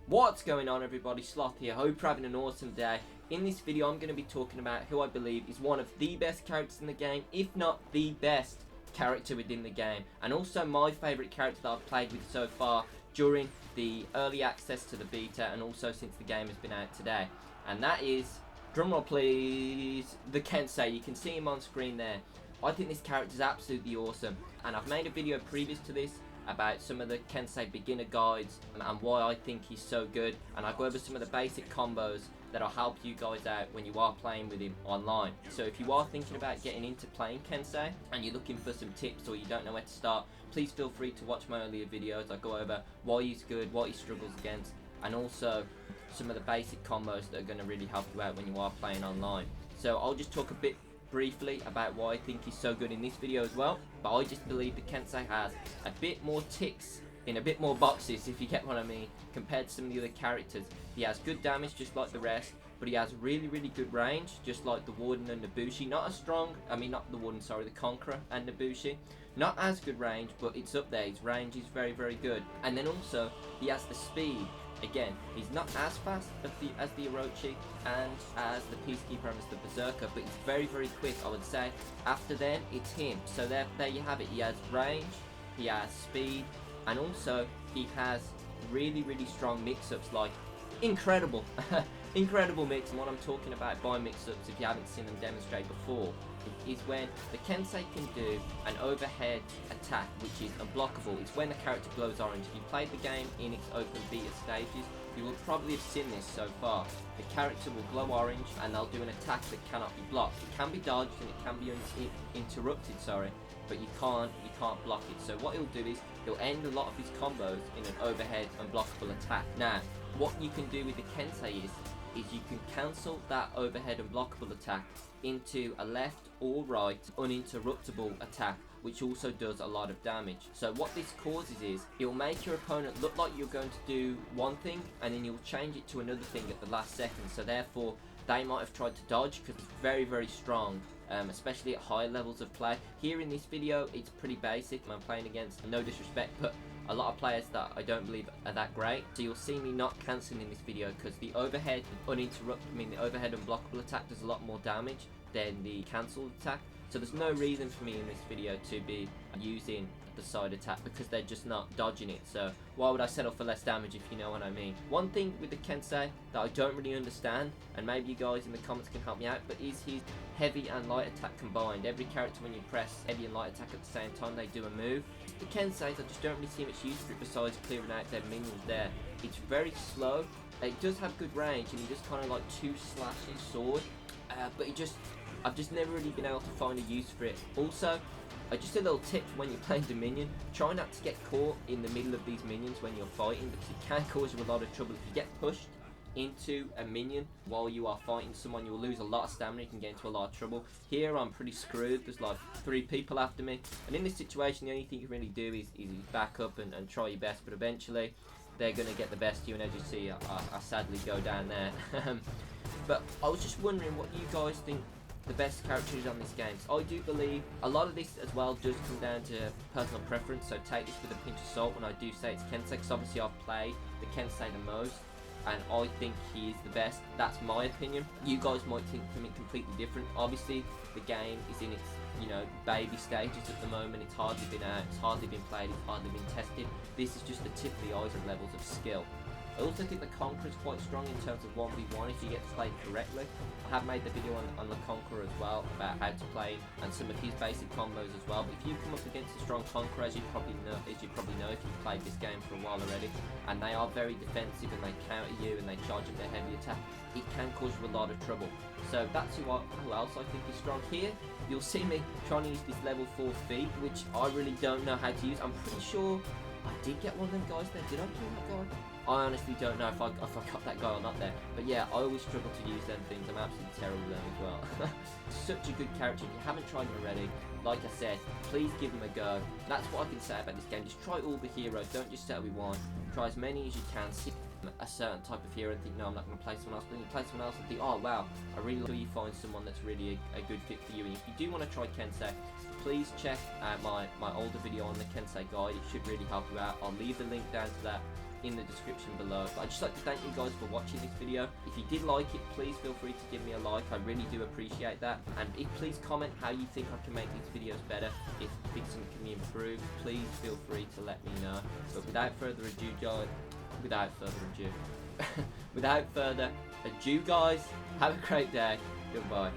What's going on, everybody? Sloth here. Hope you're having an awesome day. In this video I'm going to be talking about who I believe is one of the best characters in the game, if not the best character within the game, and also my favourite character that I've played with so far during the early access to the beta and also since the game has been out today. And that is, drumroll please, the Kensei. You can see him on screen there. I think this character is absolutely awesome, and I've made a video previous to this about some of the Kensei beginner guides and why I think he's so good, and I go over some of the basic combos that'll help you guys out when you are playing with him online. So if you are thinking about getting into playing Kensei and you're looking for some tips or you don't know where to start, please feel free to watch my earlier videos. I go over why he's good, what he struggles against, and also some of the basic combos that are going to really help you out when you are playing online. So I'll just talk a bit briefly about why I think he's so good in this video as well, but I just believe the Kensei has a bit more ticks in a bit more boxes, if you get what I mean, compared to some of the other characters. He has good damage just like the rest, but he has really good range just like the Warden and Nabushi. Not as strong, not the Warden, sorry, the Conqueror and Nabushi. Not as good range, but it's up there. His range is very good. And then also he has the speed. Again, he's not as fast as the Orochi and as the Peacekeeper and as the Berserker, but he's very quick, I would say. After them, it's him. So there you have it. He has range, he has speed, and also he has really strong mix-ups, like incredible incredible mix. And what I'm talking about by mix-ups, if you haven't seen them demonstrate before, is when the Kensei can do an overhead attack which is unblockable. It's when the character glows orange. If you played the game in its open beta stages, you will probably have seen this so far. The character will glow orange and they'll do an attack that cannot be blocked. It can be dodged and it can be interrupted, but you can't block it. So what he'll do is he'll end a lot of his combos in an overhead unblockable attack. Now, what you can do with the Kensei is you can cancel that overhead unblockable attack into a left or right uninterruptible attack, which also does a lot of damage. So what this causes is it'll make your opponent look like you're going to do one thing and then you'll change it to another thing at the last second. So therefore they might have tried to dodge because it's very strong, especially at high levels of play. Here in this video it's pretty basic. I'm playing against, no disrespect, but a lot of players that I don't believe are that great. So you'll see me not cancelling in this video because the overhead unblockable attack does a lot more damage than the cancelled attack. So there's no reason for me in this video to be using the side attack because they're just not dodging it. So why would I settle for less damage, if you know what I mean? One thing with the Kensei that I don't really understand, and maybe you guys in the comments can help me out, but is his heavy and light attack combined. Every character, when you press heavy and light attack at the same time, they do a move. The Kenseis, I just don't really see much use for it besides clearing out their minions there. It's very slow. It does have good range and he just kind of like two slashes sword, but I've just never really been able to find a use for it. Also, just a little tip for when you're playing Dominion, try not to get caught in the middle of these minions when you're fighting, because it can cause you a lot of trouble. If you get pushed into a minion while you are fighting someone, you will lose a lot of stamina, you can get into a lot of trouble. Here I'm pretty screwed, there's like 3 people after me, and in this situation the only thing you can really do is back up and try your best, but eventually they're going to get the best of you, and as you see I sadly go down there. But I was just wondering what you guys think the best character is on this game. So I do believe a lot of this as well does come down to personal preference, so take this with a pinch of salt when I do say it's Kensei, because obviously I've played the Kensei the most and I think he is the best. That's my opinion. You guys might think something completely different. Obviously the game is in its baby stages at the moment. It's hardly been out, it's hardly been played, it's hardly been tested. This is just the tip of the iceberg levels of skill. I also think the Conqueror is quite strong in terms of 1v1 if you get played correctly. I have made the video on the Conqueror as well about how to play and some of his basic combos as well. But if you come up against a strong Conqueror, as you probably know if you've played this game for a while already, and they are very defensive and they counter you and they charge up their heavy attack, it can cause you a lot of trouble. So that's who else I think is strong. Here you'll see me trying to use this level 4 feat, which I really don't know how to use. I'm pretty sure I did get one of them guys there. Did I kill that guy? I honestly don't know if I got that guy or not there. But yeah, I always struggle to use them things. I'm absolutely terrible with them as well. Such a good character. If you haven't tried him already, like I said, please give him a go. That's what I can say about this game. Just try all the heroes. Don't just settle with one. Try as many as you can. See a certain type of hero and think, no, I'm not going to play someone else. But then you play someone else and think, oh wow, I really love you find someone that's really a good fit for you. And if you do want to try Kensei, please check out my older video on the Kensei guide. It should really help you out. I'll leave the link down to that in the description below. But I'd just like to thank you guys for watching this video. If you did like it, please feel free to give me a like. I really do appreciate that. And please comment how you think I can make these videos better. If you think something can be improved, please feel free to let me know. But without further ado, guys, without further ado, guys, have a great day. Goodbye.